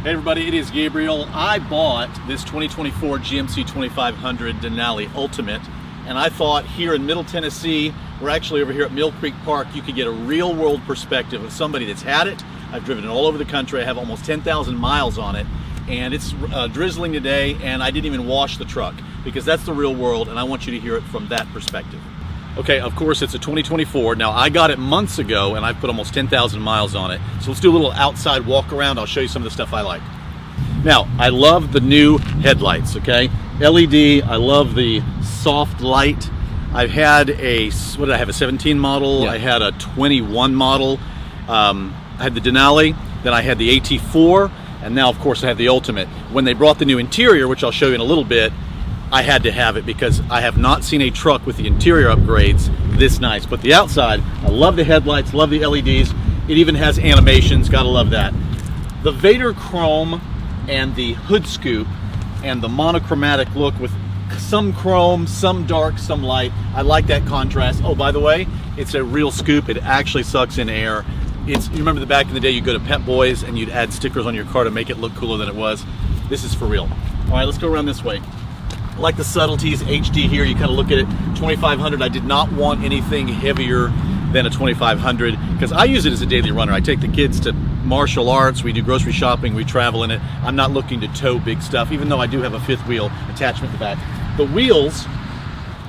Hey everybody, it is Gabriel. I bought this 2024 GMC 2500 Denali Ultimate, and I thought here in Middle Tennessee, we're actually over here at Mill Creek Park, you could get a real world perspective of somebody that's had it. I've driven it all over the country. I have almost 10,000 miles on it, and it's drizzling today, and I didn't even wash the truck because that's the real world, and I want you to hear it from that perspective. Okay, of course it's a 2024. Now I got it months ago and I've put almost 10,000 miles on it. So let's do a little outside walk around. I'll show you some of the stuff I like. Now, I love the new headlights, okay? LED, I love the soft light. I've had a, what did I have, a 17 model? Yeah. I had a 21 model. I had the Denali, then I had the AT4, and now of course I have the Ultimate. When they brought the new interior, which I'll show you in a little bit, I had to have it because I have not seen a truck with the interior upgrades this nice. But the outside, I love the headlights, love the LEDs. It even has animations, gotta love that. The Vader chrome and the hood scoop and the monochromatic look with some chrome, some dark, some light. I like that contrast. Oh, by the way, it's a real scoop. It actually sucks in air. You remember the back in the day, you'd go to Pep Boys and you'd add stickers on your car to make it look cooler than it was. This is for real. All right, let's go around this way. I like the subtleties, HD here, you kind of look at it. 2500, I did not want anything heavier than a 2500 because I use it as a daily runner. I take the kids to martial arts, we do grocery shopping, we travel in it. I'm not looking to tow big stuff, even though I do have a fifth wheel attachment in the back. The wheels,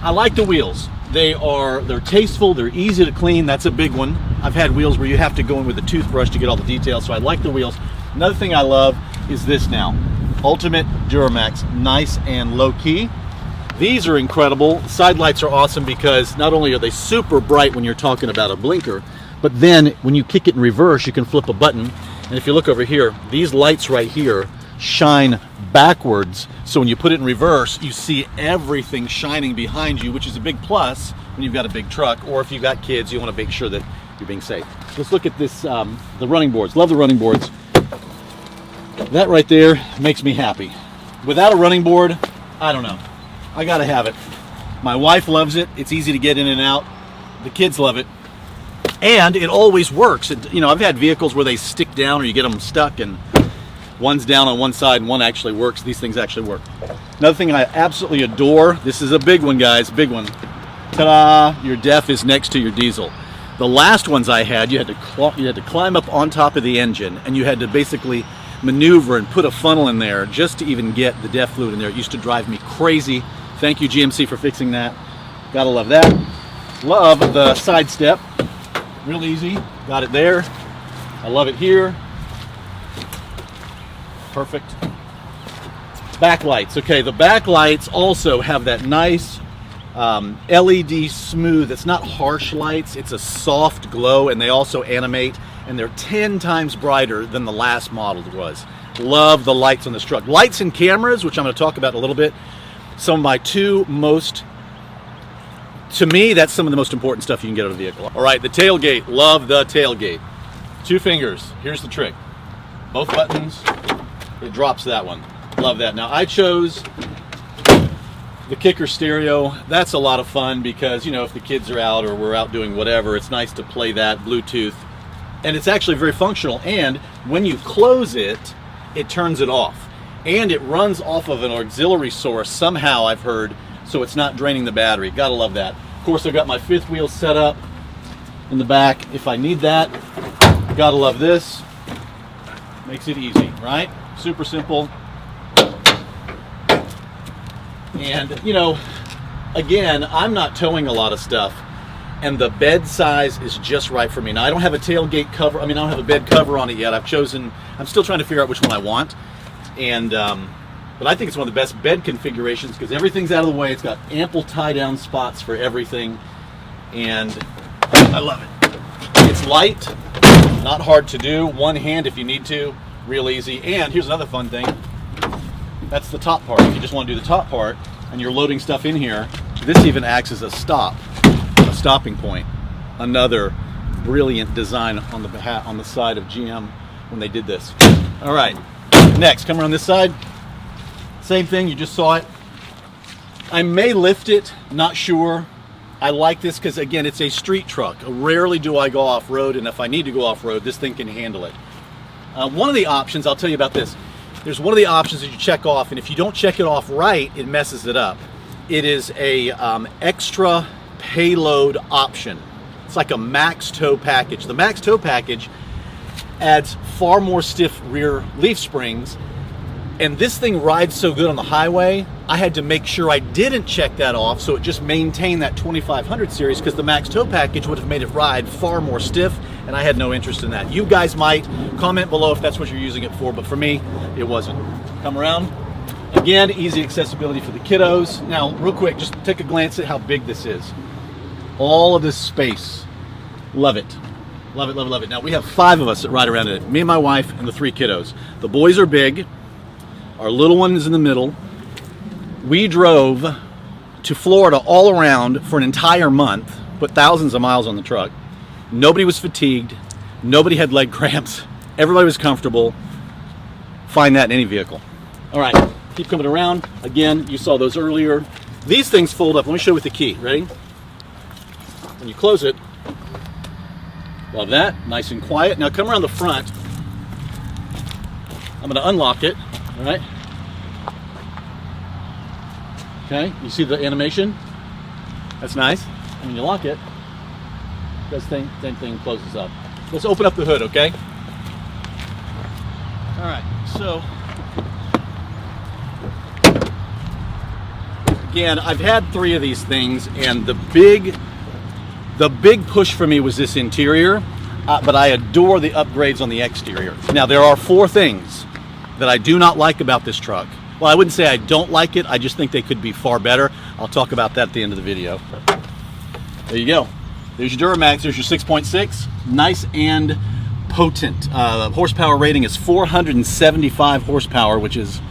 I like the wheels. They're tasteful, they're easy to clean, that's a big one. I've had wheels where you have to go in with a toothbrush to get all the details, so I like the wheels. Another thing I love is this now. Ultimate Duramax, nice and low key. These are incredible. Side lights are awesome because not only are they super bright when you're talking about a blinker, but then when you kick it in reverse, you can flip a button. And if you look over here, these lights right here shine backwards. So when you put it in reverse, you see everything shining behind you, which is a big plus when you've got a big truck, or if you've got kids, you want to make sure that you're being safe. Let's look at this, the running boards. Love the running boards. That right there makes me happy. Without a running board, I don't know. I gotta have it. My wife loves it. It's easy to get in and out. The kids love it. And it always works. You know, I've had vehicles where they stick down or you get them stuck and one's down on one side and one actually works. These things actually work. Another thing I absolutely adore, this is a big one, guys, big one. Ta-da! Your DEF is next to your diesel. The last ones I had, you had to climb up on top of the engine and you had to basically maneuver and put a funnel in there just to even get the DEF fluid in there. It used to drive me crazy. Thank you, GMC, for fixing that. Gotta love that. Love the side step. Real easy. Got it there. I love it here. Perfect. Backlights. Okay, the backlights also have that nice LED smooth. It's not harsh lights. It's a soft glow, and they also animate. And they're 10 times brighter than the last model was. Love the lights on this truck. Lights and cameras, which I'm going to talk about in a little bit. Some of my to me, that's some of the most important stuff you can get out of a vehicle. All right, the tailgate. Love the tailgate. 2 fingers. Here's the trick. Both buttons, it drops that one. Love that. Now, I chose the kicker stereo. That's a lot of fun because, you know, if the kids are out or we're out doing whatever, it's nice to play that Bluetooth. And it's actually very functional, and when you close it, it turns it off. And it runs off of an auxiliary source somehow, I've heard, so it's not draining the battery. Gotta love that. Of course, I've got my fifth wheel set up in the back if I need that. Gotta love this. Makes it easy, right? Super simple. And, you know, again, I'm not towing a lot of stuff. And the bed size is just right for me. Now, I don't have a tailgate cover. I don't have a bed cover on it yet. I'm still trying to figure out which one I want. And, but I think it's one of the best bed configurations because everything's out of the way. It's got ample tie-down spots for everything. And I love it. It's light, not hard to do. One hand if you need to, real easy. And here's another fun thing. That's the top part. If you just want to do the top part and you're loading stuff in here, this even acts as a stopping point. Another brilliant design on the side of GM when they did this. All right, next, come around this side. Same thing, you just saw it. I may lift it, not sure. I like this because, again, it's a street truck. Rarely do I go off-road, and if I need to go off-road, this thing can handle it. One of the options, I'll tell you about this. There's one of the options that you check off, and if you don't check it off right, it messes it up. It is a extra payload option. It's like a max tow package. The max tow package adds far more stiff rear leaf springs, and this thing rides so good on the highway, I had to make sure I didn't check that off, so it just maintained that 2500 series, because the max tow package would have made it ride far more stiff, and I had no interest in that. You guys might comment below if that's what you're using it for, but for me, it wasn't. Come around. Again, easy accessibility for the kiddos. Now, real quick, just take a glance at how big this is. All of this space. Love it. Love it, love it, love it. Now, we have 5 of us that ride around in it. Me and my wife and the 3 kiddos. The boys are big. Our little one is in the middle. We drove to Florida all around for an entire month, put thousands of miles on the truck. Nobody was fatigued. Nobody had leg cramps. Everybody was comfortable. Find that in any vehicle. All right, keep coming around. Again, you saw those earlier. These things fold up. Let me show you with the key. Ready? When you close it, love that. Nice and quiet. Now come around the front. I'm going to unlock it. All right. Okay, you see the animation? That's nice. And when you lock it, this thing, same thing closes up. Let's open up the hood, okay? All right, so again, I've had 3 of these things, and the big push for me was this interior, but I adore the upgrades on the exterior. Now, there are 4 things that I do not like about this truck. Well, I wouldn't say I don't like it, I just think they could be far better. I'll talk about that at the end of the video. There you go. There's your Duramax, there's your 6.6. Nice and potent. Horsepower rating is 475 horsepower, which is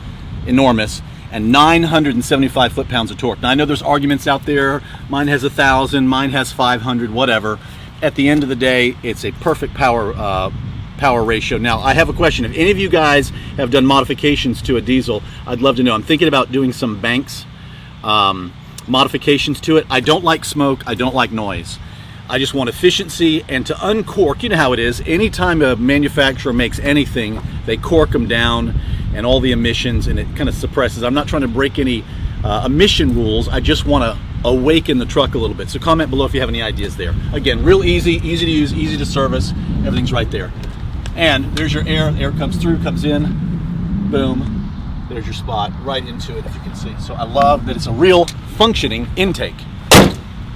enormous, and 975 foot-pounds of torque. Now, I know there's arguments out there. Mine has 1,000, mine has 500, whatever. At the end of the day, it's a perfect power ratio. Now, I have a question. If any of you guys have done modifications to a diesel, I'd love to know. I'm thinking about doing some Banks modifications to it. I don't like smoke. I don't like noise. I just want efficiency and to uncork. You know how it is. Anytime a manufacturer makes anything, they cork them down and all the emissions, and it kind of suppresses. I'm not trying to break any emission rules. I just want to awaken the truck a little bit. So comment below if you have any ideas there. Again, real easy to use, easy to service. Everything's right there. And there's your air. Air comes through, comes in, boom. There's your spot right into it, if you can see. So I love that it's a real functioning intake.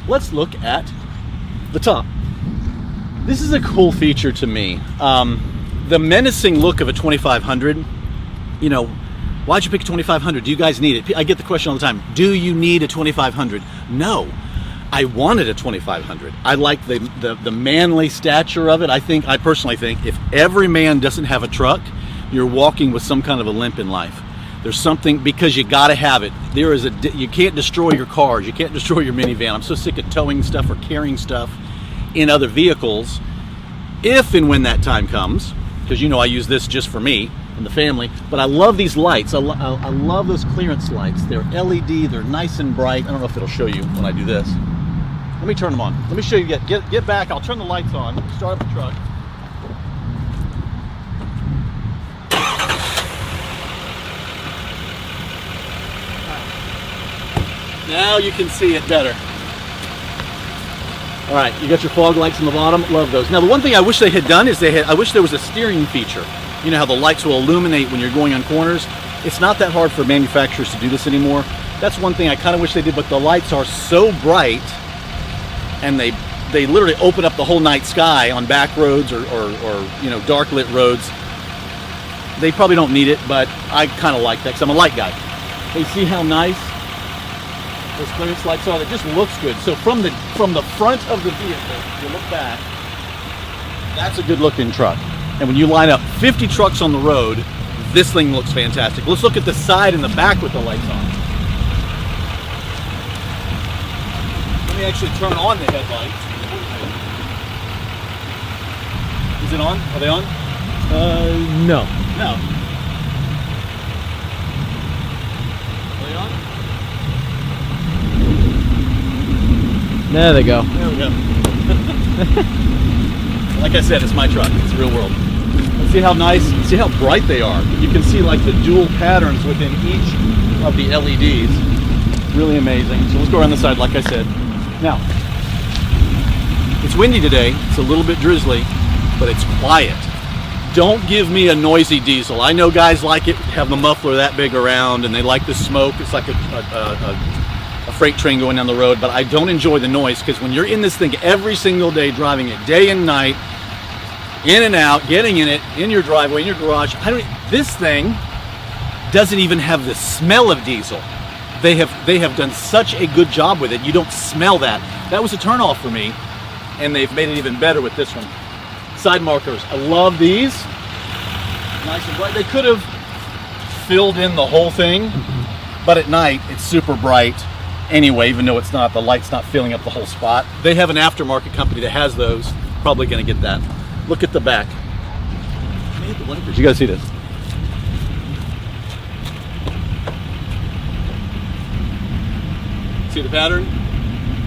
Let's look at the top. This is a cool feature to me. The menacing look of a 2500, you know, why'd you pick a 2500? Do you guys need it? I get the question all the time. Do you need a 2500? No. I wanted a 2500. I like the manly stature of it. I personally think if every man doesn't have a truck, you're walking with some kind of a limp in life. There's something, because you gotta have it. You can't destroy your cars. You can't destroy your minivan. I'm so sick of towing stuff or carrying stuff in other vehicles. If and when that time comes, because you know I use this just for me and the family, but I love these lights. I love those clearance lights. They're LED, they're nice and bright. I don't know if it'll show you when I do this. Let me turn them on. Let me show you, get back, I'll turn the lights on, start up the truck. Now you can see it better. All right, you got your fog lights on the bottom, love those. Now the one thing I wish they had done is I wish there was a steering feature. You know how the lights will illuminate when you're going on corners? It's not that hard for manufacturers to do this anymore. That's one thing I kind of wish they did, but the lights are so bright, and they literally open up the whole night sky on back roads or you know, dark lit roads. They probably don't need it, but I kind of like that because I'm a light guy. Hey, see how nice those clearance lights are? It just looks good. So from the front of the vehicle, if you look back, that's a good looking truck. And when you line up 50 trucks on the road, this thing looks fantastic. Let's look at the side and the back with the lights on. Let me actually turn on the headlights. Is it on? Are they on? No. No. Are they on? There they go. There we go. Like I said, it's my truck. It's real world. See how nice, see how bright they are. You can see like the dual patterns within each of the LEDs. Really amazing. So let's go around the side like I said. Now, it's windy today. It's a little bit drizzly, but it's quiet. Don't give me a noisy diesel. I know guys like it, have the muffler that big around, and they like the smoke. It's like a freight train going down the road, but I don't enjoy the noise, because when you're in this thing every single day, driving it day and night, in and out, getting in it, in your driveway, in your garage, this thing doesn't even have the smell of diesel. They have done such a good job with it. You don't smell that. That was a turnoff for me, and they've made it even better with this one. Side markers, I love these. Nice and bright. They could have filled in the whole thing, but at night it's super bright anyway, even though it's not, the light's not filling up the whole spot. They have an aftermarket company that has those. Probably gonna get that. Look at the back. Let me hit the blinkers. You guys see this? See the pattern?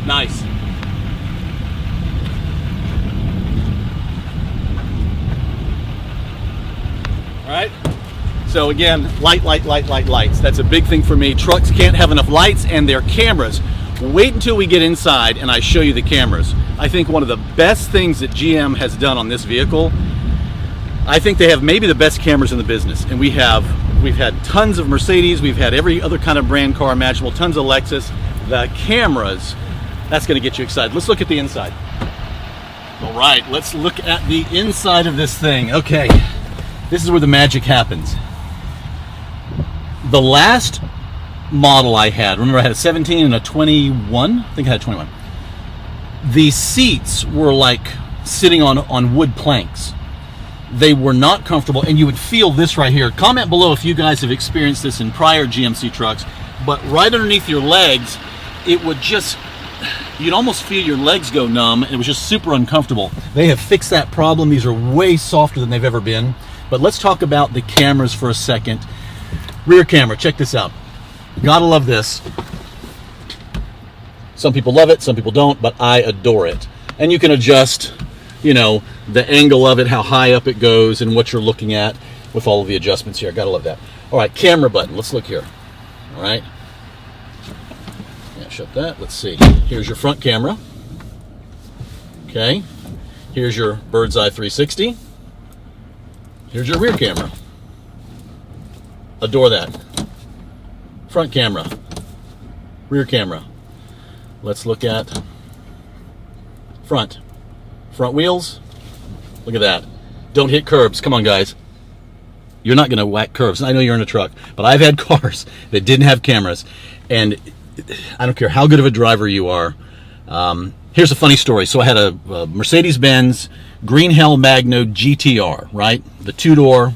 Nice. All right. So again, lights. That's a big thing for me. Trucks can't have enough lights, and their cameras. Wait until we get inside and I show you the cameras. I think one of the best things that GM has done on this vehicle, I think they have maybe the best cameras in the business. And we've had tons of Mercedes, we've had every other kind of brand car imaginable, tons of Lexus. The cameras, that's gonna get you excited. Let's look at the inside. All right, let's look at the inside of this thing. Okay, this is where the magic happens. The last model I had, remember I had a 17 and a 21? I think I had a 21. The seats were like sitting on wood planks. They were not comfortable, and you would feel this right here. Comment below if you guys have experienced this in prior GMC trucks, but right underneath your legs, it would just, you'd almost feel your legs go numb. It was just super uncomfortable. They have fixed that problem. These are way softer than they've ever been. But let's talk about the cameras for a second. Rear camera, check this out. Gotta love this. Some people love it, some people don't, but I adore it. And you can adjust, you know, the angle of it, how high up it goes, and what you're looking at with all of the adjustments here. Gotta love that. All right, camera button, let's look here. All right. Yeah, shut that, let's see. Here's your front camera. Okay. Here's your bird's eye 360. Here's your rear camera. Adore that. Front camera, rear camera. Let's look at front wheels. Look at that. Don't hit curbs. Come on, guys. You're not going to whack curves. I know you're in a truck, but I've had cars that didn't have cameras, and I don't care how good of a driver you are. Here's a funny story. So I had a Mercedes-Benz Green Hell Magno GTR, right? The two-door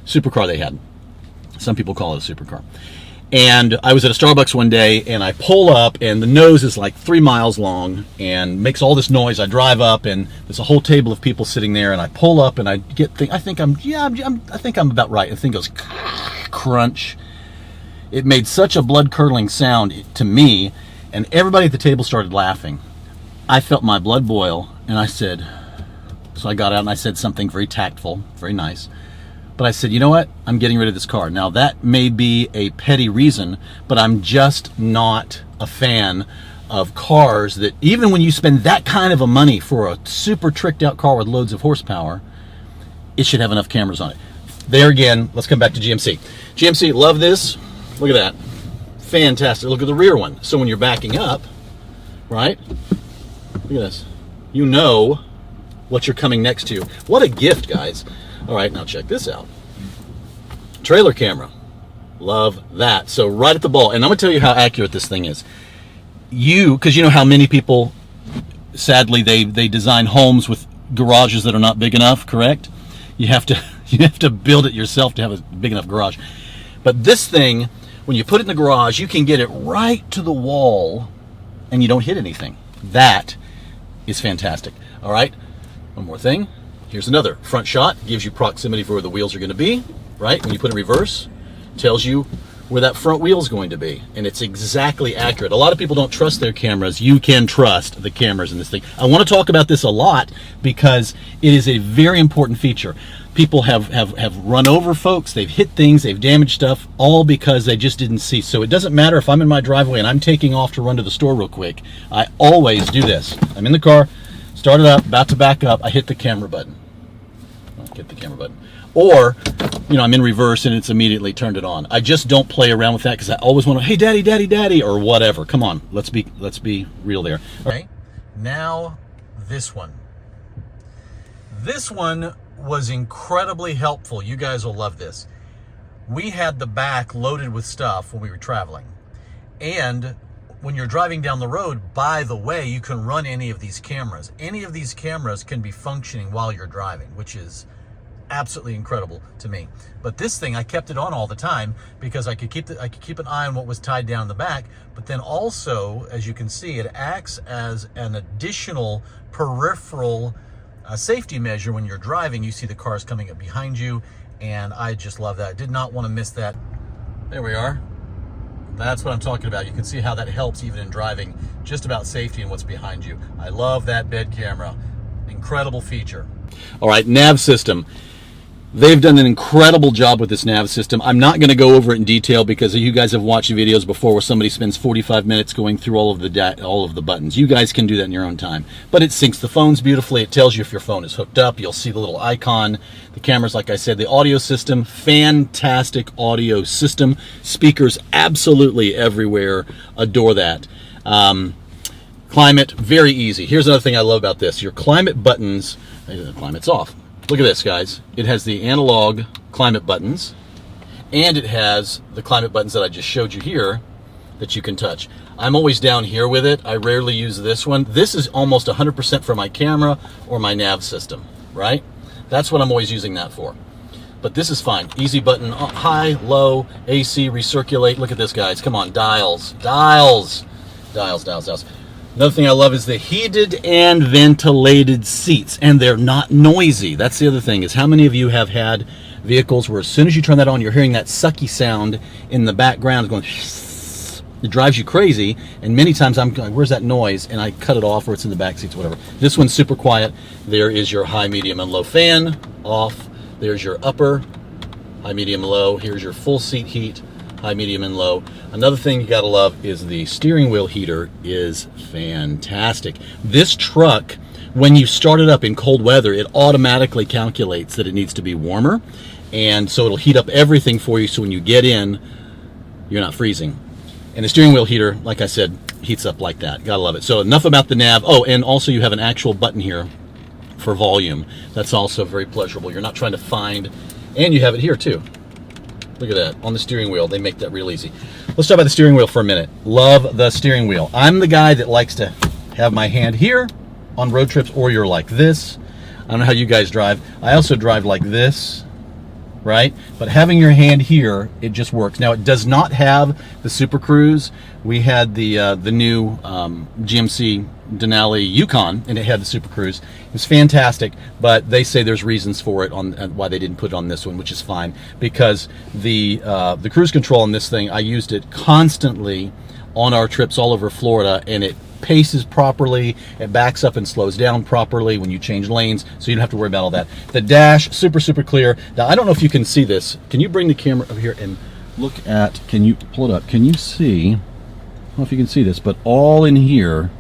supercar they had. Some people call it a supercar. And I was at a Starbucks one day, and I pull up, and the nose is like 3 miles long and makes all this noise. I drive up, and there's a whole table of people sitting there, and I pull up, and I think I'm about right. The thing goes crunch. It made such a blood-curdling sound to me, and everybody at the table started laughing. I felt my blood boil, and I said, so I got out and I said something very tactful, very nice. But I said, you know what? I'm getting rid of this car. Now that may be a petty reason, but I'm just not a fan of cars that, even when you spend that kind of a money for a super tricked out car with loads of horsepower, it should have enough cameras on it. There again, let's come back to GMC. GMC, love this. Look at that. Fantastic. Look at the rear one. So when you're backing up, right? Look at this. You know what you're coming next to. What a gift, guys. All right, now check this out. Trailer camera. Love that. So right at the ball. And I'm going to tell you how accurate this thing is. Because you know how many people, sadly, they design homes with garages that are not big enough, correct? You have to build it yourself to have a big enough garage. But this thing, when you put it in the garage, you can get it right to the wall and you don't hit anything. That is fantastic. All right, one more thing. Here's another front shot. Gives you proximity for where the wheels are going to be, right? When you put it in reverse, tells you where that front wheel is going to be, and it's exactly accurate. A lot of people don't trust their cameras. You can trust the cameras in this thing. I want to talk about this a lot because it is a very important feature. People have run over folks, they've hit things, they've damaged stuff, all because they just didn't see. So it doesn't matter if I'm in my driveway and I'm taking off to run to the store real quick. I always do this. I'm in the car, start it up, about to back up, I hit the camera button. I'll hit the camera button. Or, you know, I'm in reverse and it's immediately turned it on. I just don't play around with that because I always want to, hey, daddy, daddy, daddy, or whatever. Come on, let's be real there. Okay, now this one. This one was incredibly helpful. You guys will love this. We had the back loaded with stuff when we were traveling. And when you're driving down the road, by the way, you can run any of these cameras. Any of these cameras can be functioning while you're driving, which is absolutely incredible to me. But this thing, I kept it on all the time because I could keep an eye on what was tied down in the back. But then also, as you can see, it acts as an additional peripheral safety measure when you're driving. You see the cars coming up behind you, and I just love that. Did not want to miss that. There we are. That's what I'm talking about. You can see how that helps even in driving, just about safety and what's behind you. I love that bed camera. Incredible feature. All right, nav system. They've done an incredible job with this nav system. I'm not going to go over it in detail because you guys have watched videos before where somebody spends 45 minutes going through all of the buttons. You guys can do that in your own time. But it syncs the phones beautifully. It tells you if your phone is hooked up. You'll see the little icon. The cameras, like I said, the audio system, fantastic audio system. Speakers absolutely everywhere. Adore that. Climate, very easy. Here's another thing I love about this. Your climate buttons, the climate's off. Look at this, guys. It has the analog climate buttons, and it has the climate buttons that I just showed you here that you can touch. I'm always down here with it. I rarely use this one. This is almost 100% for my camera or my nav system, right? That's what I'm always using that for. But this is fine. Easy button, high, low, AC, recirculate. Look at this, guys. Come on, dials, dials, dials, dials, dials. Another thing I love is the heated and ventilated seats, and they're not noisy. That's the other thing, is how many of you have had vehicles where as soon as you turn that on, you're hearing that sucky sound in the background going, it drives you crazy, and many times I'm going, where's that noise? And I cut it off, or it's in the back seats, whatever. This one's super quiet. There is your high, medium, and low fan, off. There's your upper, high, medium, low. Here's your full seat heat, high, medium, and low. Another thing you gotta love is the steering wheel heater is fantastic. This truck, when you start it up in cold weather, it automatically calculates that it needs to be warmer, and so it'll heat up everything for you, so when you get in, you're not freezing. And the steering wheel heater, like I said, heats up like that. Gotta love it. So enough about the nav. Oh, and also you have an actual button here for volume. That's also very pleasurable. You're not trying to find, and you have it here too. Look at that, on the steering wheel. They make that real easy. Let's talk about the steering wheel for a minute. Love the steering wheel. I'm the guy that likes to have my hand here on road trips, or you're like this. I don't know how you guys drive. I also drive like this, right? But having your hand here, it just works. Now, it does not have the Super Cruise. We had the new GMC Denali Yukon, and it had the Super Cruise. It was fantastic, but they say there's reasons for it on why they didn't put it on this one, which is fine, because the cruise control on this thing, I used it constantly on our trips all over Florida, and it paces properly, it backs up and slows down properly when you change lanes, so you don't have to worry about all that. The dash, super, super clear. Now, I don't know if you can see this. Can you bring the camera up here and look at, can you pull it up? Can you see, I don't know if you can see this, but all in here,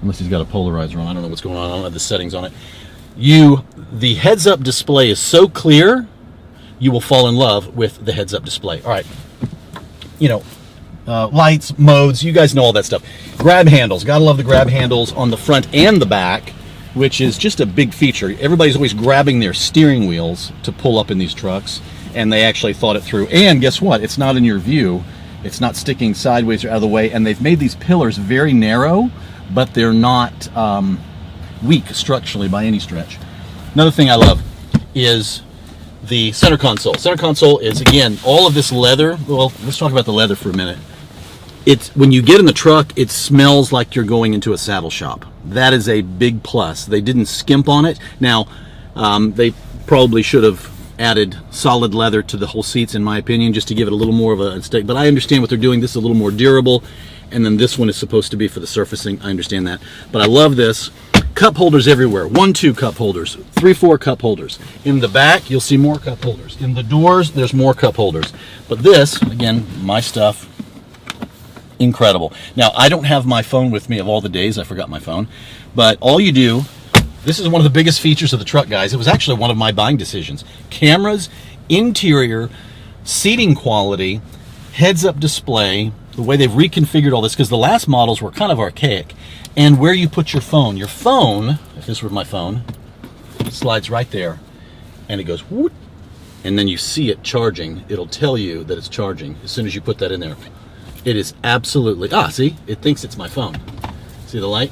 unless he's got a polarizer on, I don't know what's going on, I don't have the settings on it. The heads-up display is so clear, you will fall in love with the heads-up display. All right, you know, lights, modes, you guys know all that stuff. Grab handles, gotta love the grab handles on the front and the back, which is just a big feature. Everybody's always grabbing their steering wheels to pull up in these trucks, and they actually thought it through. And guess what? It's not in your view. It's not sticking sideways or out of the way, and they've made these pillars very narrow, but they're not weak structurally by any stretch. Another thing I love is the center console. Center console is, again, all of this leather. Well, let's talk about the leather for a minute. It's, when you get in the truck, it smells like you're going into a saddle shop. That is a big plus. They didn't skimp on it. Now, they probably should have added solid leather to the whole seats, in my opinion, just to give it a little more of a stake. But I understand what they're doing. This is a little more durable, and then this one is supposed to be for the surfacing. I understand that. But I love this. Cup holders everywhere. 1, 2 cup holders, 3, 4 cup holders. In the back, you'll see more cup holders. In the doors, there's more cup holders. But this, again, my stuff, incredible. Now, I don't have my phone with me of all the days. I forgot my phone. But all you do, this is one of the biggest features of the truck, guys. It was actually one of my buying decisions. Cameras, interior, seating quality, heads-up display, the way they've reconfigured all this, because the last models were kind of archaic. And where you put your phone. Your phone, if this were my phone, it slides right there, and it goes whoop, and then you see it charging. It'll tell you that it's charging as soon as you put that in there. It is absolutely, see, it thinks it's my phone. See the light?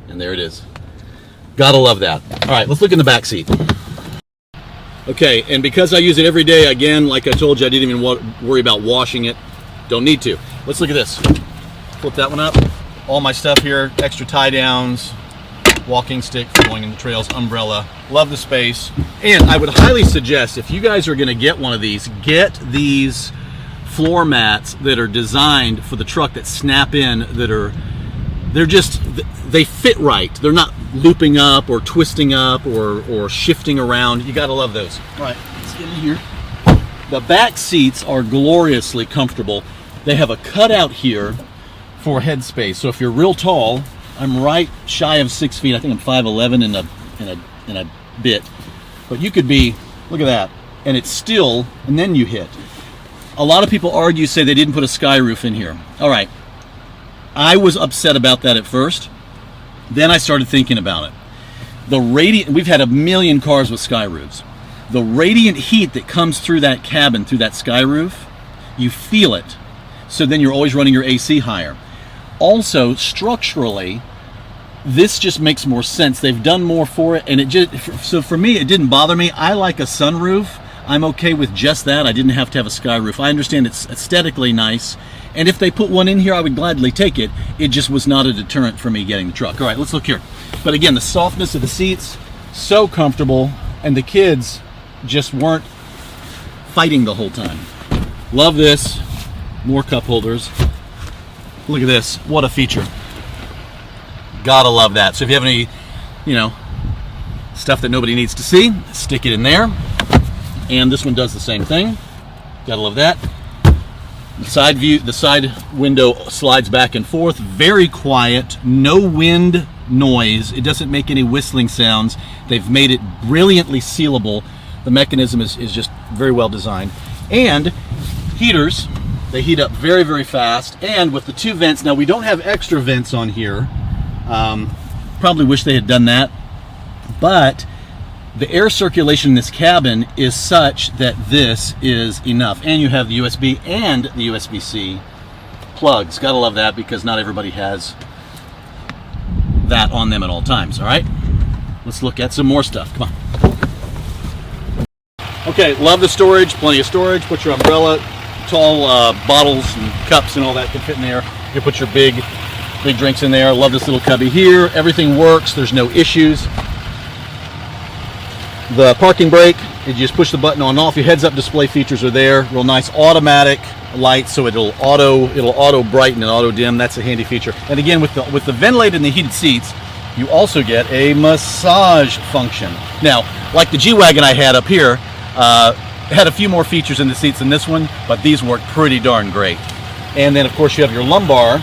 And there it is. Gotta love that. All right, let's look in the back seat. Okay, and because I use it every day, again, like I told you, I didn't even worry about washing it. Don't need to. Let's look at this. Flip that one up. All my stuff here, extra tie downs, walking stick for going in the trails, umbrella. Love the space. And I would highly suggest, if you guys are gonna get one of these, get these floor mats that are designed for the truck that snap in, they fit right. They're not looping up or twisting up or shifting around. You gotta love those. All right, let's get in here. The back seats are gloriously comfortable. They have a cutout here for headspace. So if you're real tall, I'm right shy of 6 feet. I think I'm 5'11" in a bit. But you could be, look at that, and it's still, and then you hit. A lot of people argue, say they didn't put a sky roof in here. All right, I was upset about that at first. Then I started thinking about it. We've had a million cars with sky roofs. The radiant heat that comes through that cabin, through that sky roof, you feel it. So then you're always running your AC higher. Also, structurally, this just makes more sense. They've done more for it, and so for me, it didn't bother me. I like a sunroof. I'm okay with just that. I didn't have to have a sky roof. I understand it's aesthetically nice, and if they put one in here, I would gladly take it. It just was not a deterrent for me getting the truck. All right, let's look here. But again, the softness of the seats, so comfortable, and the kids just weren't fighting the whole time. Love this. More cup holders. Look at this. What a feature. Gotta love that. So if you have any, stuff that nobody needs to see, stick it in there. And this one does the same thing. Gotta love that. The side window slides back and forth. Very quiet. No wind noise. It doesn't make any whistling sounds. They've made it brilliantly sealable. The mechanism is just very well designed. And heaters. They heat up very, very fast. And with the 2 vents, now we don't have extra vents on here. Probably wish they had done that. But the air circulation in this cabin is such that this is enough. And you have the USB and the USB-C plugs. Gotta love that, because not everybody has that on them at all times, all right? Let's look at some more stuff, come on. Okay, love the storage, plenty of storage. Put your umbrella, tall bottles and cups and all that can fit in there. You can put your big drinks in there. Love this little cubby here. Everything works. There's no issues. The parking brake, you just push the button on and off. Your heads-up display features are there. Real nice automatic lights, so it'll auto brighten and auto dim. That's a handy feature. And again, with the ventilated and the heated seats, you also get a massage function. Now, like the G Wagon I had up here, had a few more features in the seats than this one, but these work pretty darn great. And then of course you have your lumbar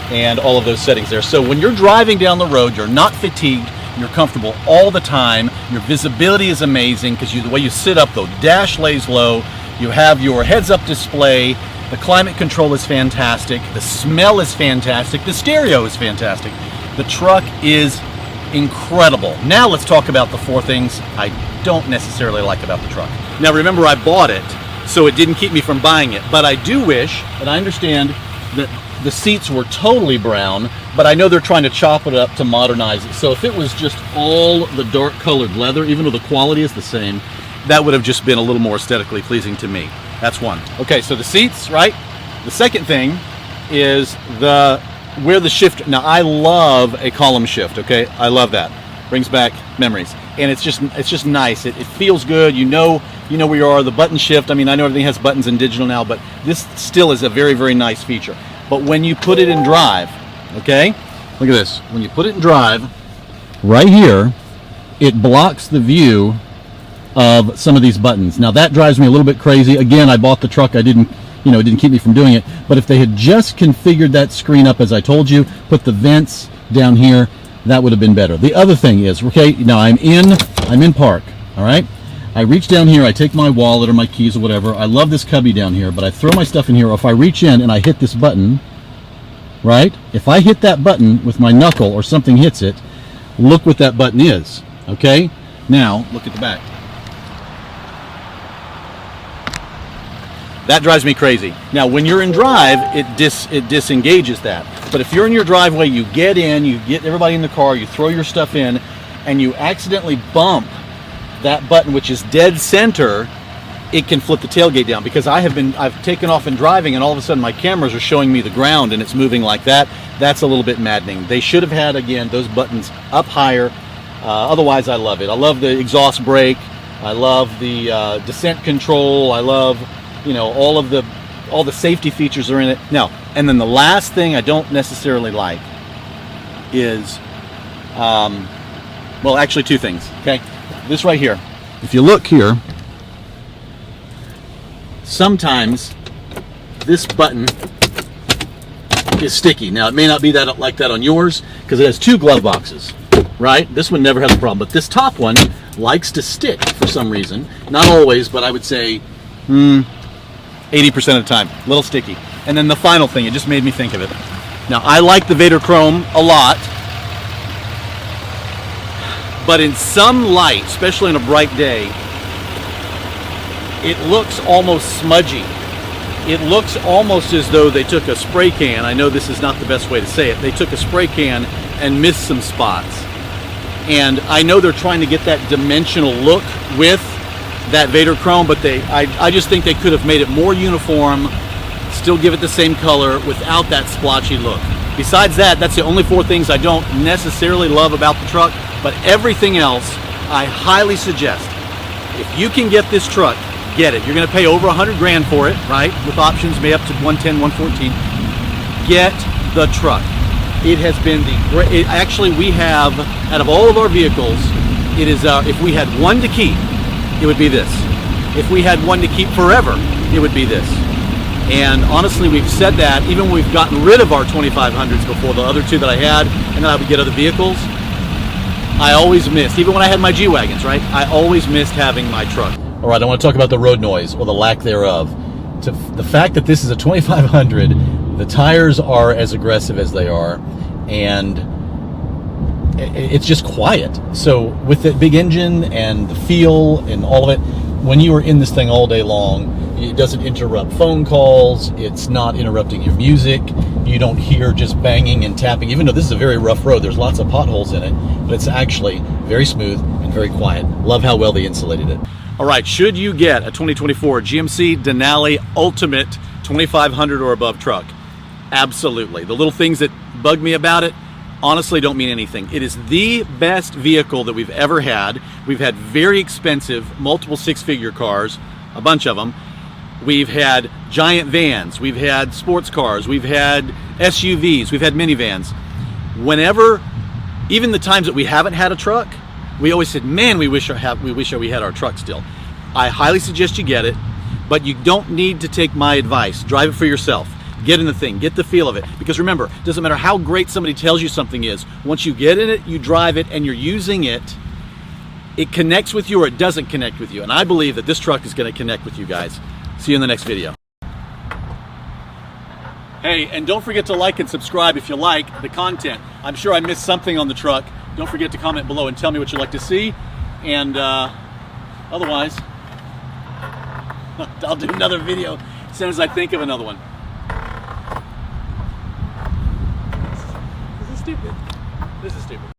and all of those settings there. So when you're driving down the road, you're not fatigued, you're comfortable all the time. Your visibility is amazing because the way you sit up, the dash lays low, you have your heads-up display, the climate control is fantastic, the smell is fantastic, the stereo is fantastic. The truck is incredible. Now let's talk about the 4 things I don't necessarily like about the truck. Now remember, I bought it, so it didn't keep me from buying it, but I do wish, and I understand that the seats were totally brown, but I know they're trying to chop it up to modernize it. So if it was just all the dark colored leather, even though the quality is the same, that would have just been a little more aesthetically pleasing to me. That's one. Okay, so the seats, right? The second thing is where the shift. Now I love a column shift, okay? I love that. Brings back memories. and it's just nice. It feels good. You know where you are. The button shift. I mean, I know everything has buttons in digital now, but this still is a very, very nice feature. But when you put it in drive, okay, look at this. When you put it in drive, right here, it blocks the view of some of these buttons. Now that drives me a little bit crazy. Again, I bought the truck. I didn't, it didn't keep me from doing it. But if they had just configured that screen up as I told you, put the vents down here, that would have been better. The other thing is, okay, now I'm in park, all right? I reach down here, I take my wallet or my keys or whatever. I love this cubby down here, but I throw my stuff in here. Or if I reach in and I hit this button, right? If I hit that button with my knuckle or something hits it, look what that button is, okay? Now, look at the back. That drives me crazy. Now, when you're in drive, it disengages that. But if you're in your driveway, you get in, you get everybody in the car, you throw your stuff in, and you accidentally bump that button, which is dead center, it can flip the tailgate down. Because I've taken off and driving, and all of a sudden my cameras are showing me the ground, and it's moving like that. That's a little bit maddening. They should have had, again, those buttons up higher. Otherwise, I love it. I love the exhaust brake. I love the descent control. I love, all the safety features are in it. Now, and then the last thing I don't necessarily like is, well, actually two things, okay? This right here. If you look here, sometimes this button is sticky. Now, it may not be like that on yours because it has two glove boxes, right? This one never has a problem, but this top one likes to stick for some reason. Not always, but I would say 80% of the time, a little sticky. And then the final thing, it just made me think of it. Now, I like the Vader Chrome a lot, but in some light, especially on a bright day, it looks almost smudgy. It looks almost as though they took a spray can. I know this is not the best way to say it. They took a spray can and missed some spots. And I know they're trying to get that dimensional look with that Vader Chrome, but I just think they could have made it more uniform, still give it the same color without that splotchy look. Besides that, that's the only four things I don't necessarily love about the truck, but everything else I highly suggest. If you can get this truck, get it. You're going to pay over 100 grand for it, right? With options, maybe up to 110, 114. Get the truck. It has been actually, we have, out of all of our vehicles, it is, if we had one to keep, it would be this. If we had one to keep forever, it would be this. And honestly, we've said that even when we've gotten rid of our 2500s before, the other two that I had, and then I would get other vehicles, I always missed, even when I had my G Wagons, right? I always missed having my truck. All right, I want to talk about the road noise, or the lack thereof. The fact that this is a 2500, the tires are as aggressive as they are, and it's just quiet. So with the big engine and the feel and all of it, when you are in this thing all day long, it doesn't interrupt phone calls, it's not interrupting your music, you don't hear just banging and tapping, even though this is a very rough road, there's lots of potholes in it, but it's actually very smooth and very quiet. Love how well they insulated it. All right, should you get a 2024 GMC Denali Ultimate 2500 or above truck? Absolutely. The little things that bug me about it honestly don't mean anything. It is the best vehicle that we've ever had. We've had very expensive, multiple six-figure cars, a bunch of them. We've had giant vans, we've had sports cars, we've had SUVs, we've had minivans. Whenever, even the times that we haven't had a truck, we always said, man, we wish we had our truck still. I highly suggest you get it, but you don't need to take my advice. Drive it for yourself. Get in the thing, get the feel of it. Because remember, it doesn't matter how great somebody tells you something is, once you get in it, you drive it, and you're using it, it connects with you or it doesn't connect with you. And I believe that this truck is going to connect with you guys. See you in the next video. Hey, and don't forget to like and subscribe if you like the content. I'm sure I missed something on the truck. Don't forget to comment below and tell me what you'd like to see. And otherwise, I'll do another video as soon as I think of another one. This is stupid. This is stupid.